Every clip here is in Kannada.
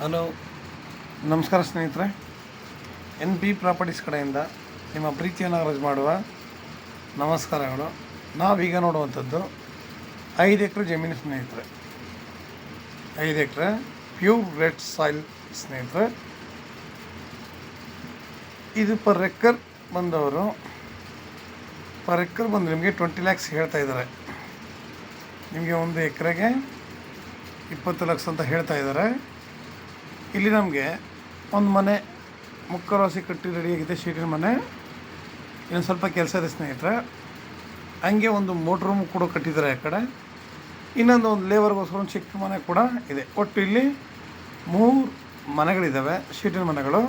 ಹಲೋ, ನಮಸ್ಕಾರ ಸ್ನೇಹಿತರೆ. ಎನ್ ಬಿ ಪ್ರಾಪರ್ಟೀಸ್ ಕಡೆಯಿಂದ ನಿಮ್ಮ ಪ್ರೀತಿಯನ್ನು ಅರ್ಜಿ ಮಾಡುವ ನಮಸ್ಕಾರಗಳು. ನಾವೀಗ ನೋಡುವಂಥದ್ದು 5 ಎಕರೆ ಜಮೀನು ಸ್ನೇಹಿತರೆ. 5 ಎಕರೆ ಪ್ಯೂರ್ ರೆಡ್ ಸಾಯಿಲ್ ಸ್ನೇಹಿತರೆ. ಇದು ಪರ್ ಎಕರ್ ಬಂದವರು ನಿಮಗೆ 20 lakhs ಹೇಳ್ತಾ ಇದ್ದಾರೆ. ನಿಮಗೆ 1 ಎಕರೆಗೆ 20 ಲಕ್ಷ ಅಂತ ಹೇಳ್ತಾ ಇದ್ದಾರೆ. ಇಲ್ಲಿ ನಮಗೆ ಒಂದು ಮನೆ ಮುಕ್ಕರಾಸಿ ಕಟ್ಟಿ ರೆಡಿಯಾಗಿದೆ, ಶೀಟಿನ ಮನೆ. ಇನ್ನೊಂದು ಸ್ವಲ್ಪ ಕೆಲಸ ಇದೆ ಸ್ನೇಹಿತರೆ. ಹಂಗೆ ಒಂದು ಮೋಟ್ರ್ ರೂಮ್ ಕೂಡ ಕಟ್ಟಿದ್ದಾರೆ ಆ ಕಡೆ. ಇನ್ನೊಂದು ಲೇಬರ್ಗೋಸ್ಕರ ಒಂದು ಚಿಕ್ಕ ಮನೆ ಕೂಡ ಇದೆ. ಒಟ್ಟು ಇಲ್ಲಿ 3 ಮನೆಗಳಿದ್ದಾವೆ, ಶೀಟಿನ ಮನೆಗಳು.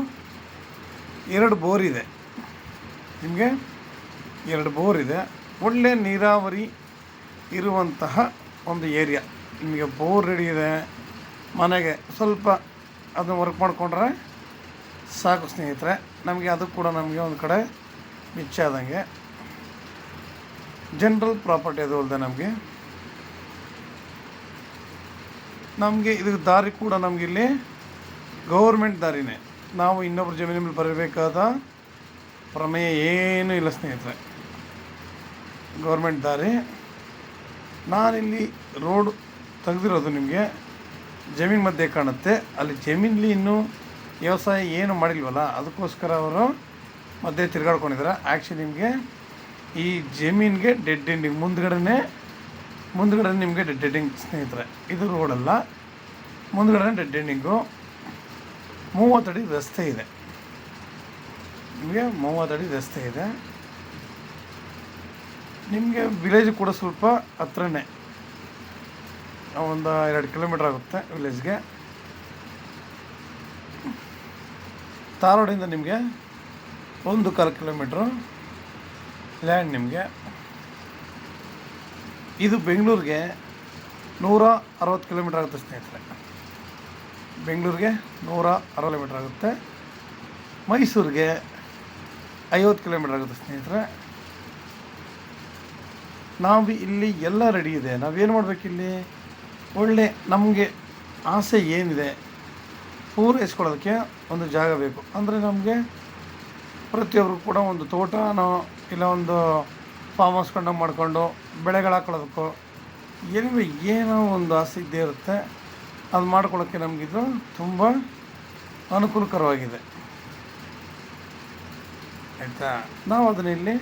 2 ಬೋರ್ ಇದೆ. ನಿಮಗೆ 2 ಬೋರ್ ಇದೆ. ಒಳ್ಳೆ ನೀರಾವರಿ ಇರುವಂತಹ ಒಂದು ಏರಿಯಾ. ನಿಮಗೆ ಬೋರ್ ರೆಡಿ ಇದೆ. ಮನೆಗೆ ಸ್ವಲ್ಪ ಅದನ್ನು ವರ್ಕ್ ಮಾಡಿಕೊಂಡ್ರೆ ಸಾಕು ಸ್ನೇಹಿತರೆ. ನಮಗೆ ಅದು ಕೂಡ ನಮಗೆ ಒಂದು ಕಡೆ ಮಿಚ್ಚ ಆದಂಗೆ. ಜನರಲ್ ಪ್ರಾಪರ್ಟಿ ಅದು ಅಲ್ಲದೆ ನಮಗೆ ಇದು ದಾರಿ ಕೂಡ ನಮಗಿಲ್ಲಿ ಗೌರ್ಮೆಂಟ್ ದಾರಿನೇ. ನಾವು ಇನ್ನೊಬ್ಬರ ಜಮೀನಿನ ಮೇಲೆ ಬರಬೇಕಾದ ಪ್ರಮೇಯ ಏನೂ ಇಲ್ಲ ಸ್ನೇಹಿತರೆ. ಗೌರ್ಮೆಂಟ್ ದಾರಿ. ನಾನಿಲ್ಲಿ ರೋಡ್ ತೆಗೆದಿರೋದು ನಿಮಗೆ ಜಮೀನು ಮಧ್ಯೆ ಕಾಣುತ್ತೆ. ಅಲ್ಲಿ ಜಮೀನಲ್ಲಿ ಇನ್ನೂ ವ್ಯವಸಾಯ ಏನು ಮಾಡಿಲ್ವಲ್ಲ, ಅದಕ್ಕೋಸ್ಕರ ಅವರು ಮಧ್ಯೆ ತಿರುಗಾಡ್ಕೊಂಡಿದ್ದಾರೆ. ಆ್ಯಕ್ಚುಲಿ ನಿಮಗೆ ಈ ಜಮೀನಿಗೆ ಡೆಡ್ ಎಂಡಿಂಗ್ ಮುಂದ್ಗಡೆ ನಿಮಗೆ ಡೆಡ್ ಎಂಡಿಂಗ್ ಸ್ನೇಹಿತರೆ. ಇದು ರೋಡಲ್ಲ, ಮುಂದ್ಗಡೆ ಡೆಡ್ ಎಂಡಿಂಗು. 30 ಅಡಿ ರಸ್ತೆ ಇದೆ. ನಿಮಗೆ 30 ಅಡಿ ರಸ್ತೆ ಇದೆ. ನಿಮಗೆ ವಿಲೇಜ್ ಕೂಡ ಸ್ವಲ್ಪ ಹತ್ರನೇ, ಒಂದು 2 ಕಿಲೋಮೀಟ್ರ್ ಆಗುತ್ತೆ ವಿಲೇಜ್ಗೆ. ಧಾರವಾಡಿಂದ ನಿಮಗೆ 1.25 ಕಿಲೋಮೀಟ್ರು ಲ್ಯಾಂಡ್. ನಿಮಗೆ ಇದು ಬೆಂಗಳೂರಿಗೆ 160 ಕಿಲೋಮೀಟ್ರ್ ಆಗುತ್ತೆ ಸ್ನೇಹಿತರೆ. ಬೆಂಗಳೂರಿಗೆ 160 ಕಿಲೋಮೀಟ್ರ್ ಆಗುತ್ತೆ. ಮೈಸೂರಿಗೆ 50 ಕಿಲೋಮೀಟ್ರ್ ಆಗುತ್ತೆ ಸ್ನೇಹಿತರೆ. ನಾವು ಇಲ್ಲಿ ಎಲ್ಲ ರೆಡಿ ಇದೆ. ನಾವೇನು ಮಾಡಬೇಕಿಲ್ಲಿ, ಒಳ್ಳೆ ನಮಗೆ ಆಸೆ ಏನಿದೆ ಪೂರೈಸ್ಕೊಳ್ಳೋದಕ್ಕೆ ಒಂದು ಜಾಗ ಬೇಕು. ಅಂದರೆ ನಮಗೆ ಪ್ರತಿಯೊಬ್ಬರು ಕೂಡ ಒಂದು ತೋಟನೋ ಇಲ್ಲ ಒಂದು ಫಾರ್ಮ್ ಹೌಸ್ ಮಾಡಿಕೊಂಡು ಬೆಳೆಗಳು ಹಾಕೊಳ್ಳೋದಕ್ಕೋ ಏನೋ ಒಂದು ಆಸೆ ಇದ್ದೇ ಇರುತ್ತೆ. ಅದು ಮಾಡ್ಕೊಳ್ಳೋಕ್ಕೆ ನಮಗಿದು ತುಂಬ ಅನುಕೂಲಕರವಾಗಿದೆ, ಆಯಿತಾ. ನಾವು ಅದನ್ನ ಇಲ್ಲಿ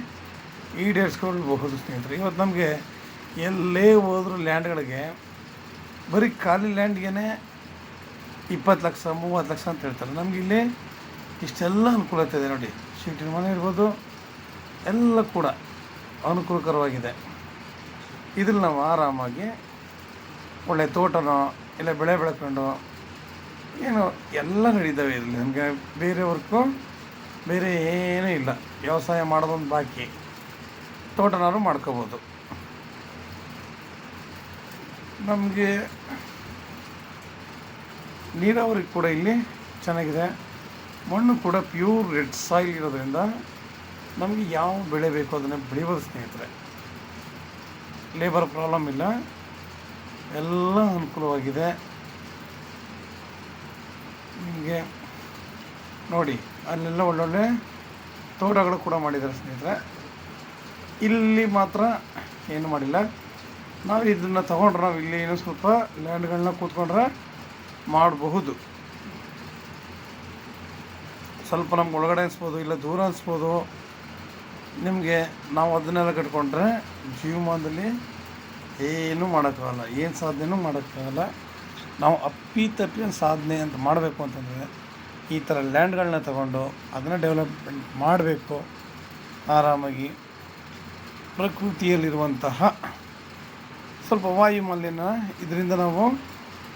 ಈಡೇರಿಸ್ಕೊಳ್ಬಹುದು ಸ್ನೇಹಿತರೆ. ಇವತ್ತು ನಮಗೆ ಎಲ್ಲೇ ಹೋದರೂ ಲ್ಯಾಂಡ್ಗಳಿಗೆ ಬರೀ ಖಾಲಿ ಲ್ಯಾಂಡ್ಗೆ 20 ಲಕ್ಷ 30 ಲಕ್ಷ ಅಂತ ಹೇಳ್ತಾರೆ. ನಮಗೆ ಇಲ್ಲಿ ಇಷ್ಟೆಲ್ಲ ಅನುಕೂಲತೆ ಇದೆ ನೋಡಿ. ಶೀಟಿನ ಮನೆ ಇರ್ಬೋದು, ಎಲ್ಲ ಕೂಡ ಅನುಕೂಲಕರವಾಗಿದೆ. ಇದ್ರಲ್ಲಿ ನಾವು ಆರಾಮಾಗಿ ಒಳ್ಳೆ ತೋಟನೋ ಇಲ್ಲ ಬೆಳೆ ಬೆಳ್ಕೊಂಡು ಏನು ಎಲ್ಲ ನಡೀತಾವೆ ಇರಲಿ. ನಮಗೆ ಬೇರೆ ವರ್ಕು ಬೇರೆ ಏನೂ ಇಲ್ಲ. ವ್ಯವಸಾಯ ಮಾಡೋದೊಂದು ಬಾಕಿ, ತೋಟನಾದ್ರು ಮಾಡ್ಕೋಬೋದು. ನಮಗೆ ನೀರಾವರಿ ಕೂಡ ಇಲ್ಲಿ ಚೆನ್ನಾಗಿದೆ. ಮಣ್ಣು ಕೂಡ ಪ್ಯೂರ್ ರೆಡ್ ಸಾಯಿಲ್ ಇರೋದ್ರಿಂದ ನಮಗೆ ಯಾವ ಬೆಳೆ ಬೇಕೋ ಅದನ್ನು ಬೆಳಿಬೋದು ಸ್ನೇಹಿತರೆ. ಲೇಬರ್ ಪ್ರಾಬ್ಲಮ್ ಇಲ್ಲ, ಎಲ್ಲ ಅನುಕೂಲವಾಗಿದೆ. ನಿಮಗೆ ನೋಡಿ ಅಲ್ಲೆಲ್ಲ ಒಳ್ಳೊಳ್ಳೆ ತೋಟಗಳು ಕೂಡ ಮಾಡಿದ್ದಾರೆ ಸ್ನೇಹಿತರೆ. ಇಲ್ಲಿ ಮಾತ್ರ ಏನು ಮಾಡಿಲ್ಲ. ನಾವು ಇದನ್ನು ತೊಗೊಂಡ್ರೆ ನಾವು ಇಲ್ಲಿ ಇನ್ನೂ ಸ್ವಲ್ಪ ಲ್ಯಾಂಡ್ಗಳನ್ನ ಕೂತ್ಕೊಂಡ್ರೆ ಮಾಡಬಹುದು. ಸ್ವಲ್ಪ ನಮ್ಗೆ ಒಳಗಡೆ ಅನಿಸ್ಬೋದು, ಇಲ್ಲ ದೂರ ಅನಿಸ್ಬೋದು ನಿಮಗೆ. ನಾವು ಅದನ್ನೆಲ್ಲ ಕಟ್ಕೊಂಡ್ರೆ ಜೀವಮಾನದಲ್ಲಿ ಏನೂ ಮಾಡೋಕ್ಕಾಗಲ್ಲ, ಏನು ಸಾಧನೆಯೂ ಮಾಡೋಕ್ಕಾಗಲ್ಲ. ನಾವು ಅಪ್ಪಿ ಒಂದು ಸಾಧನೆ ಅಂತ ಮಾಡಬೇಕು ಅಂತಂದರೆ ಈ ಥರ ಲ್ಯಾಂಡ್ಗಳನ್ನ ತಗೊಂಡು ಅದನ್ನು ಡೆವಲಪ್ಮೆಂಟ್ ಮಾಡಬೇಕು. ಆರಾಮಾಗಿ ಪ್ರಕೃತಿಯಲ್ಲಿರುವಂತಹ ಸ್ವಲ್ಪ ವಾಯು ಮಾಲಿನ್ಯ ಇದರಿಂದ ನಾವು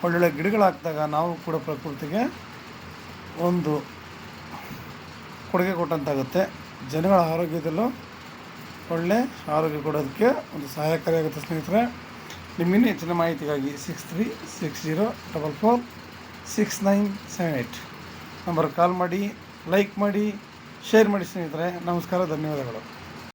ಒಳ್ಳೊಳ್ಳೆ ಗಿಡಗಳಾಗ್ದಾಗ ನಾವು ಕೂಡ ಪ್ರಕೃತಿಗೆ ಒಂದು ಕೊಡುಗೆ ಕೊಟ್ಟಂತಾಗುತ್ತೆ. ಜನಗಳ ಆರೋಗ್ಯದಲ್ಲೂ ಒಳ್ಳೆ ಆರೋಗ್ಯ ಕೊಡೋದಕ್ಕೆ ಒಂದು ಸಹಾಯಕಾರಿಯಾಗುತ್ತೆ ಸ್ನೇಹಿತರೆ. ನಿಮ್ಮಿನ್ನೂ ಹೆಚ್ಚಿನ ಮಾಹಿತಿಗಾಗಿ 6360446978 ನಂಬರ್ ಕಾಲ್ ಮಾಡಿ, ಲೈಕ್ ಮಾಡಿ, ಶೇರ್ ಮಾಡಿ ಸ್ನೇಹಿತರೆ. ನಮಸ್ಕಾರ, ಧನ್ಯವಾದಗಳು.